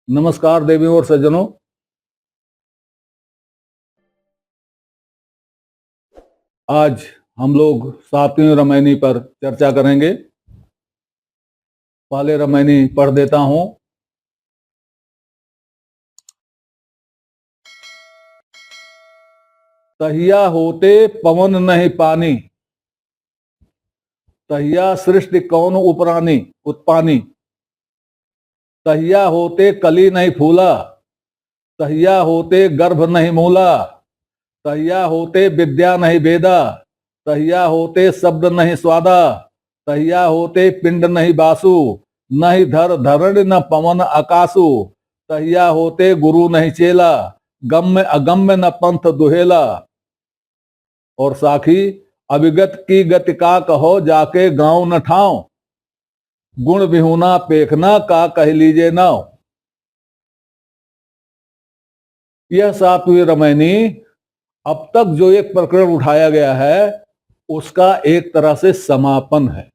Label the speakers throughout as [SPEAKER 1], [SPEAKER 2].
[SPEAKER 1] नमस्कार देवियों और सज्जनों। आज हम लोग सातवीं रामायणी पर चर्चा करेंगे। पहले रामायणी पढ़ देता हूं। तहिया होते पवन नहीं पानी, तहिया सृष्टि कौन उपरानी उत्पानी। तहिया होते कली नहीं फूला, तहिया होते गर्भ नहीं मूला। तहिया होते विद्या नहीं वेदा, तहिया होते शब्द नहीं स्वादा। तहिया होते पिंड नहीं बासु, नहीं धर धरण न पवन आकाशु। तहिया होते गुरु नहीं चेला, गम्य अगम्य न पंथ दुहेला। और साखी अविगत की गति का कहो, जाके गांव न ठाव। गुण विहुना पेखना का कह लीजिए नाव। यह सातवीं रामायणी अब तक जो एक प्रकरण उठाया गया है उसका एक तरह से समापन है।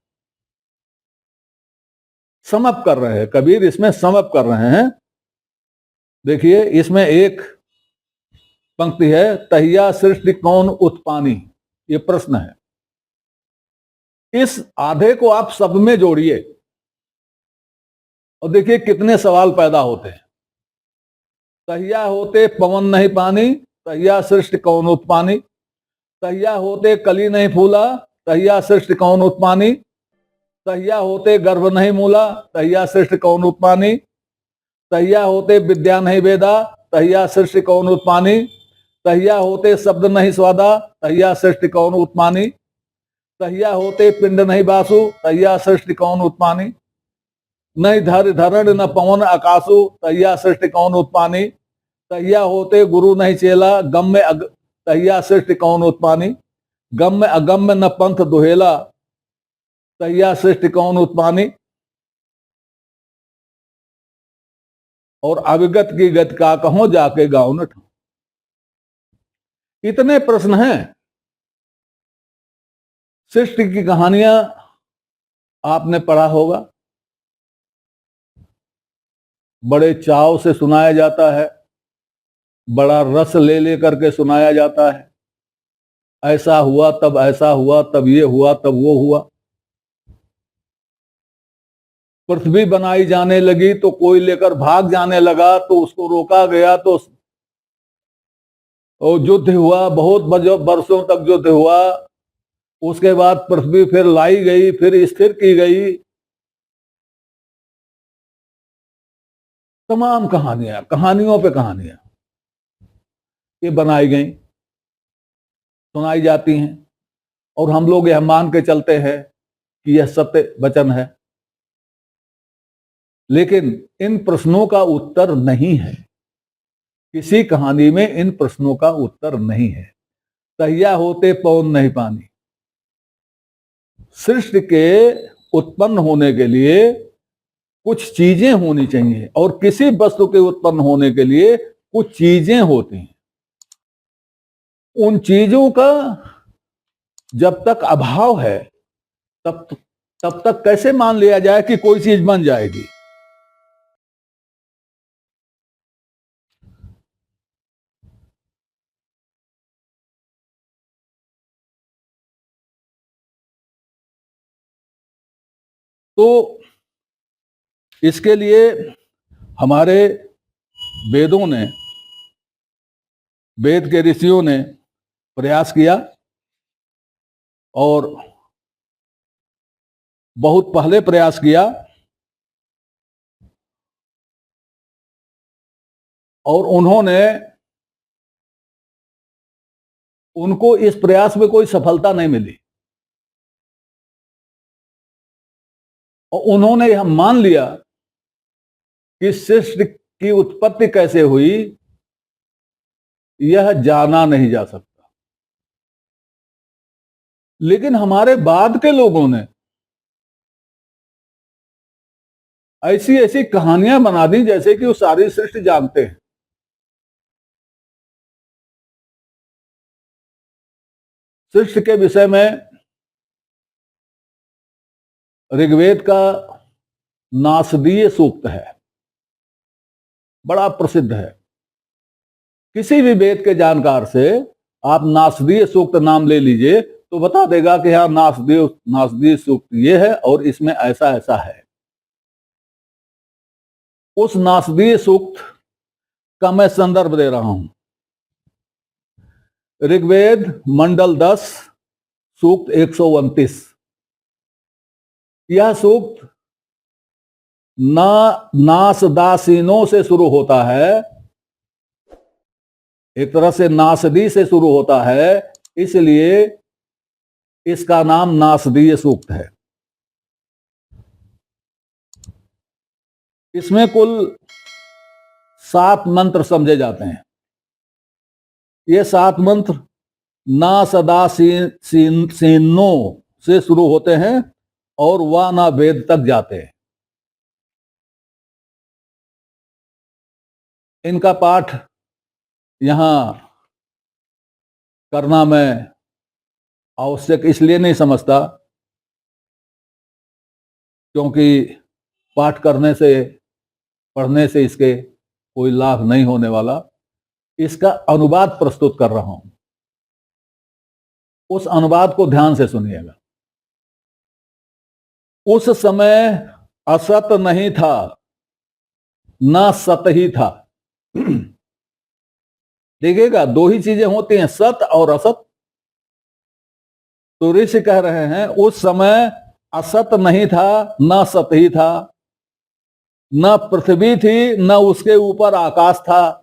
[SPEAKER 1] समअप कर रहे हैं कबीर, इसमें समअप कर रहे हैं। देखिए इसमें एक पंक्ति है, तहिया सृष्टि कौन उत्पानी। ये प्रश्न है। इस आधे को आप सब में जोड़िए और देखिए कितने सवाल पैदा होते हैं। तहिया होते पवन नहीं पानी, तहिया सृष्टि कौन उत्पानी। तहिया होते कली नहीं फूला, तहिया सृष्टि कौन उत्पानी। तहिया होते गर्भ नहीं मूला, तहिया सृष्टि कौन उत्पानी। तहिया होते विद्या नहीं वेदा, तहिया सृष्टि कौन उत्पानी। तहिया होते शब्द नहीं स्वादा, तहिया सृष्टि कौन उत्पानी। तहिया होते पिंड नहीं बासु, तहिया सृष्टि कौन उत्पानी। नहीं धर धरण न पवन आकाशु, तहिया सृष्टि कौन उत्पानी। तहिया होते गुरु नहीं चेला, तहिया सृष्टि कौन उत्पानी। गम्य अगम्य न पंथ दुहेला, तहिया सृष्टि कौन उत्पानी। और अविगत की गति का कहो, जाके गांव न ठाव। इतने प्रश्न हैं। सृष्टि की कहानियां आपने पढ़ा होगा, बड़े चाव से सुनाया जाता है, बड़ा रस ले लेकर के सुनाया जाता है। ऐसा हुआ तब ऐसा हुआ, तब ये हुआ तब वो हुआ। पृथ्वी बनाई जाने लगी तो कोई लेकर भाग जाने लगा, तो उसको रोका गया, तो युद्ध हुआ, बहुत वर्षों तक युद्ध हुआ। उसके बाद पृथ्वी फिर लाई गई, फिर स्थिर की गई। तमाम कहानियां, कहानियों पे कहानियां ये बनाई गई, सुनाई जाती हैं, और हम लोग यह मान के चलते हैं कि यह सत्य वचन है। लेकिन इन प्रश्नों का उत्तर नहीं है, किसी कहानी में इन प्रश्नों का उत्तर नहीं है। तहिया होते पवन नहीं पानी। सृष्टि के उत्पन्न होने के लिए कुछ चीजें होनी चाहिए, और किसी वस्तु के उत्पन्न होने के लिए कुछ चीजें होती हैं। उन चीजों का जब तक अभाव है तब तक कैसे मान लिया जाए कि कोई चीज बन जाएगी। तो इसके लिए हमारे वेदों ने, वेद के ऋषियों ने प्रयास किया, और बहुत पहले प्रयास किया, और उनको इस प्रयास में कोई सफलता नहीं मिली, और उन्होंने यह मान लिया कि सृष्टि की उत्पत्ति कैसे हुई यह जाना नहीं जा सकता। लेकिन हमारे बाद के लोगों ने ऐसी ऐसी कहानियां बना दी जैसे कि वो सारी सृष्टि जानते हैं। सृष्टि के विषय में ऋग्वेद का नासदीय सूक्त है, बड़ा प्रसिद्ध है। किसी भी वेद के जानकार से आप नासदीय सूक्त नाम ले लीजिए तो बता देगा कि हाँ नासदीय सूक्त ये है और इसमें ऐसा ऐसा है। उस नासदीय सूक्त का मैं संदर्भ दे रहा हूं। ऋग्वेद मंडल 10 सूक्त 129। यह सूक्त नासदासीनों से शुरू होता है, एक तरह से नासदी से शुरू होता है, इसलिए इसका नाम नासदीय सूक्त है। इसमें कुल 7 मंत्र समझे जाते हैं। ये 7 मंत्र नासदासीनों से शुरू होते हैं और वह ना वेद तक जाते हैं। इनका पाठ यहां करना मैं आवश्यक इसलिए नहीं समझता क्योंकि पाठ करने से पढ़ने से इसके कोई लाभ नहीं होने वाला। इसका अनुवाद प्रस्तुत कर रहा हूं, उस अनुवाद को ध्यान से सुनिएगा। उस समय असत नहीं था, ना सत ही था। देखिएगा, 2 ही चीजें होती हैं, सत और असत। तो ऋषि कह रहे हैं उस समय असत नहीं था, ना सत ही था, न पृथ्वी थी, न उसके ऊपर आकाश था,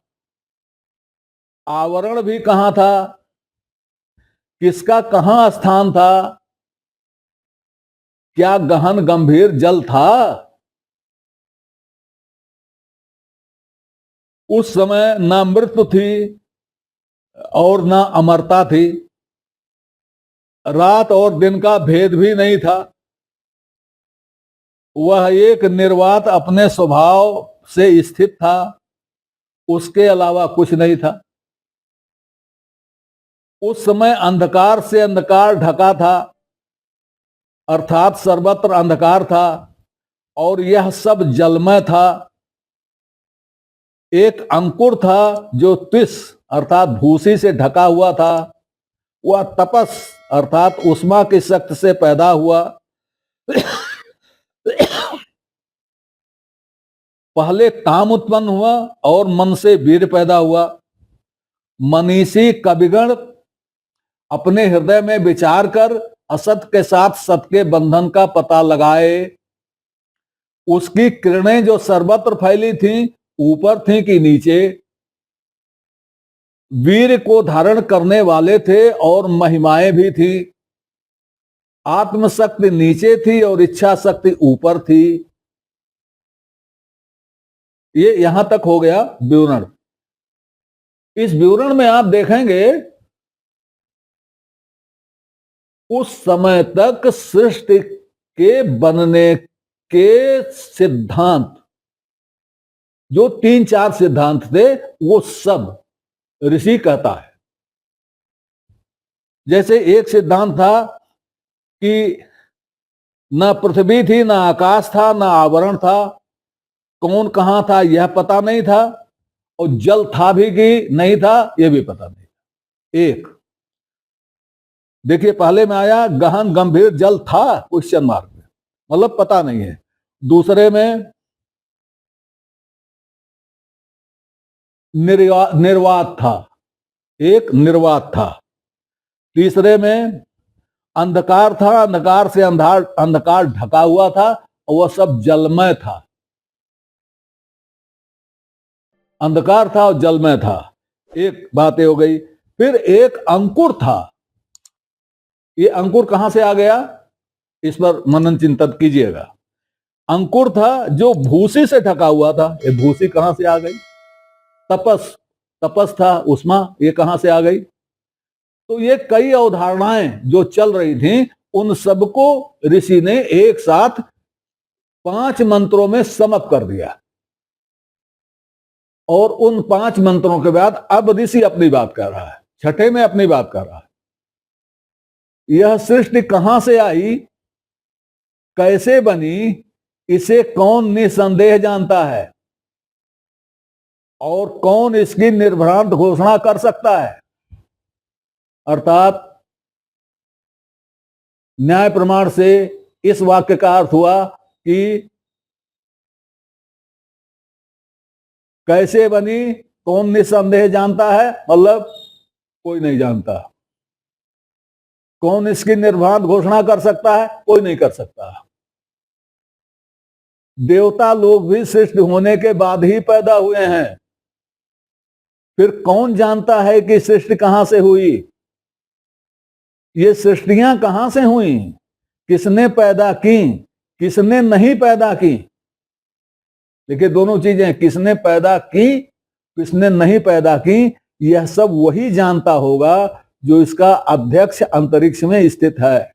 [SPEAKER 1] आवरण भी कहां था, किसका कहां स्थान था, क्या गहन गंभीर जल था। उस समय ना मृत्यु थी और ना अमरता थी, रात और दिन का भेद भी नहीं था। वह एक निर्वात अपने स्वभाव से स्थित था, उसके अलावा कुछ नहीं था। उस समय अंधकार से अंधकार ढका था, अर्थात सर्वत्र अंधकार था और यह सब जलमय था। एक अंकुर था जो तिस अर्थात भूसी से ढका हुआ था, वह तपस अर्थात उष्मा की शक्ति से पैदा हुआ। पहले काम उत्पन्न हुआ और मन से वीर पैदा हुआ। मनीषी कविगण अपने हृदय में विचार कर असत के साथ सत के बंधन का पता लगाए। उसकी किरणें जो सर्वत्र फैली थीं, ऊपर थीं कि नीचे, वीर को धारण करने वाले थे और महिमाएं भी थी। आत्मशक्ति नीचे थी और इच्छा शक्ति ऊपर थी। ये यहां तक हो गया विवरण। इस विवरण में आप देखेंगे उस समय तक सृष्टि के बनने के सिद्धांत, जो 3-4 सिद्धांत थे, वो सब ऋषि कहता है। जैसे एक सिद्धांत था कि न पृथ्वी थी, न आकाश था, न आवरण था, कौन कहां था यह पता नहीं था, और जल था भी कि नहीं था यह भी पता नहीं था। एक देखिए, पहले में आया गहन गंभीर जल था क्वेश्चन मार्क में, मतलब पता नहीं है। दूसरे में निर्वात था, एक निर्वात था। तीसरे में अंधकार था, अंधकार से अंधकार ढका हुआ था और वह सब जलमय था। अंधकार था और जलमय था, एक बात हो गई। फिर एक अंकुर था। ये अंकुर कहां से आ गया, इस पर मनन चिंतन कीजिएगा। अंकुर था जो भूसी से ढका हुआ था। ये भूसी कहां से आ गई? तपस था, उष्मा, ये कहां से आ गई? तो ये कई अवधारणाएं जो चल रही थी, उन सबको ऋषि ने एक साथ 5 मंत्रों में समप कर दिया। और उन 5 मंत्रों के बाद अब ऋषि अपनी बात कर रहा है, छठे में अपनी बात कर रहा है। यह सृष्टि कहां से आई, कैसे बनी, इसे कौन निसंदेह जानता है। और कौन इसकी निर्भ्रांत घोषणा कर सकता है? अर्थात न्याय प्रमाण से इस वाक्य का अर्थ हुआ कि कैसे बनी कौन निस्संदेह जानता है, मतलब कोई नहीं जानता। कौन इसकी निर्भ्रांत घोषणा कर सकता है? कोई नहीं कर सकता। देवता लोग भी सृष्टि होने के बाद ही पैदा हुए हैं। फिर कौन जानता है कि सृष्टि कहां से हुई? ये सृष्टियां कहां से हुई? किसने पैदा की, किसने नहीं पैदा की? देखिए दोनों चीजें, किसने पैदा की, किसने नहीं पैदा की, यह सब वही जानता होगा जो इसका अध्यक्ष अंतरिक्ष में स्थित है।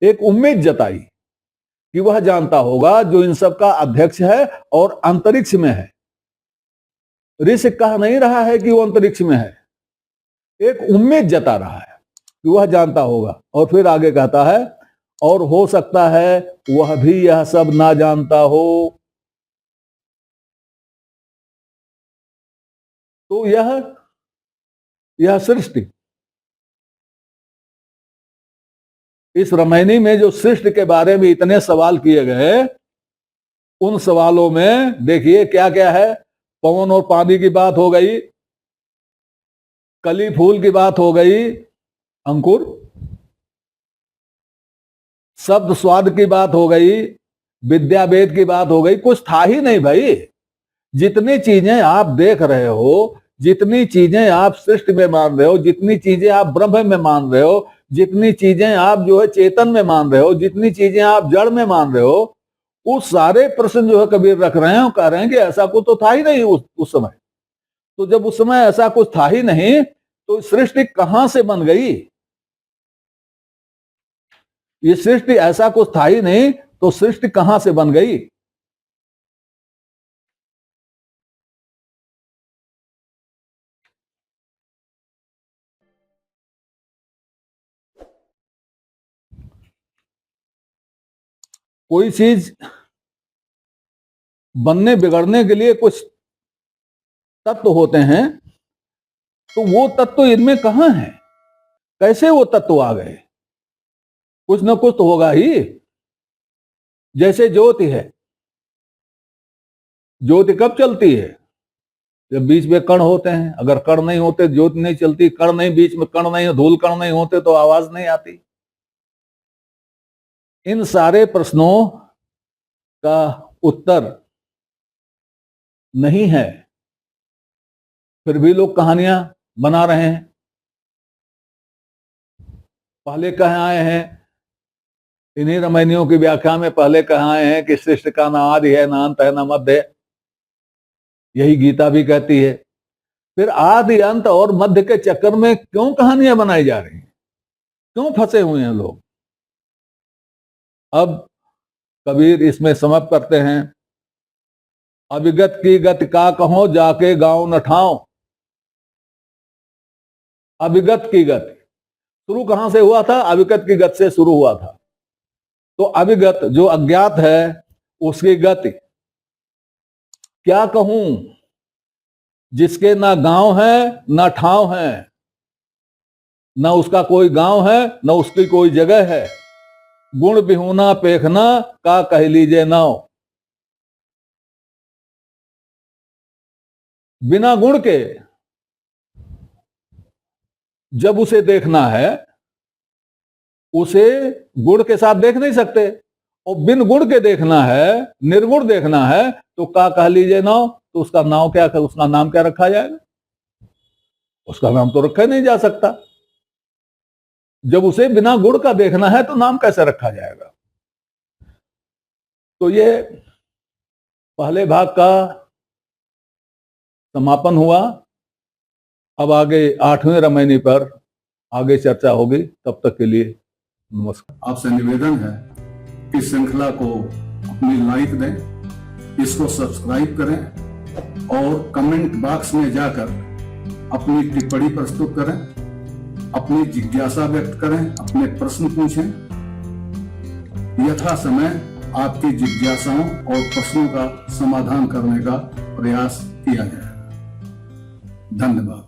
[SPEAKER 1] एक उम्मीद जताई कि वह जानता होगा जो इन सब का अध्यक्ष है और अंतरिक्ष में है। ऋषि कह नहीं रहा है कि वो अंतरिक्ष में है, एक उम्मीद जता रहा है कि वह जानता होगा। और फिर आगे कहता है और हो सकता है वह भी यह सब ना जानता हो। तो यह सृष्टि, इस रामायणी में जो सृष्टि के बारे में इतने सवाल किए गए, उन सवालों में देखिए क्या क्या है। पवन और पानी की बात हो गई, कली फूल की बात हो गई, अंकुर, शब्द स्वाद की बात हो गई, विद्या वेद की बात हो गई। कुछ था ही नहीं भाई। जितनी चीजें आप देख रहे हो, जितनी चीजें आप सृष्टि में मान रहे हो, जितनी चीजें आप ब्रह्म में मान रहे हो, जितनी चीजें आप जो है चेतन में मान रहे हो, जितनी चीजें आप जड़ में मान रहे हो, उस सारे प्रश्न जो है कबीर रख रहे हैं, कह रहे हैं कि ऐसा कुछ तो था ही नहीं उस समय। तो जब उस समय ऐसा कुछ था ही नहीं तो सृष्टि कहां से बन गई? ये सृष्टि ऐसा कुछ था ही नहीं तो सृष्टि कहां से बन गई? कोई चीज बनने बिगड़ने के लिए कुछ तत्व होते हैं, तो वो तत्व इनमें कहां है? कैसे वो तत्व आ गए? कुछ ना कुछ तो होगा ही। जैसे ज्योति है, ज्योति कब चलती है? जब बीच में कण होते हैं। अगर कण नहीं होते ज्योति नहीं चलती। कण नहीं, बीच में कण नहीं, धूल कण नहीं होते तो आवाज नहीं आती। इन सारे प्रश्नों का उत्तर नहीं है, फिर भी लोग कहानियां बना रहे हैं। पहले कह आए हैं इन्हीं रामायणियों की व्याख्या में, पहले कह आए हैं कि सृष्टि का ना आदि है, ना अंत है, ना मध्य है। यही गीता भी कहती है। फिर आदि अंत और मध्य के चक्कर में क्यों कहानियां बनाई जा रही हैं? क्यों फंसे हुए हैं लोग? अब कबीर इसमें समाप्त करते हैं, अविगत की गति का कहो जाके गांव न ठाओ। अविगत की गति शुरू कहां से हुआ था? अविगत की गति से शुरू हुआ था। तो अविगत जो अज्ञात है उसकी गति क्या कहूं, जिसके ना गांव है ना ठाव है, ना उसका कोई गांव है ना उसकी कोई जगह है। गुण बिहुना पेखना का कह लीजिए नाव। बिना गुण के जब उसे देखना है, उसे गुण के साथ देख नहीं सकते। और बिन गुण के देखना है, निर्गुण देखना है, तो का कह लीजिए नाव। तो उसका नाव क्या, उसका नाम क्या रखा जाएगा? उसका नाम तो रखा ही नहीं जा सकता। जब उसे बिना गुण का देखना है तो नाम कैसे रखा जाएगा? तो ये पहले भाग का समापन हुआ। अब आगे 8वें रामायणी पर आगे चर्चा होगी। तब तक के लिए नमस्कार।
[SPEAKER 2] आपसे निवेदन है कि श्रृंखला को अपनी लाइक दें, इसको सब्सक्राइब करें और कमेंट बॉक्स में जाकर अपनी टिप्पणी प्रस्तुत करें, अपनी जिज्ञासा व्यक्त करें, अपने प्रश्न पूछें। यथा समय आपकी जिज्ञासाओं और प्रश्नों का समाधान करने का प्रयास किया जाएगा। धन्यवाद।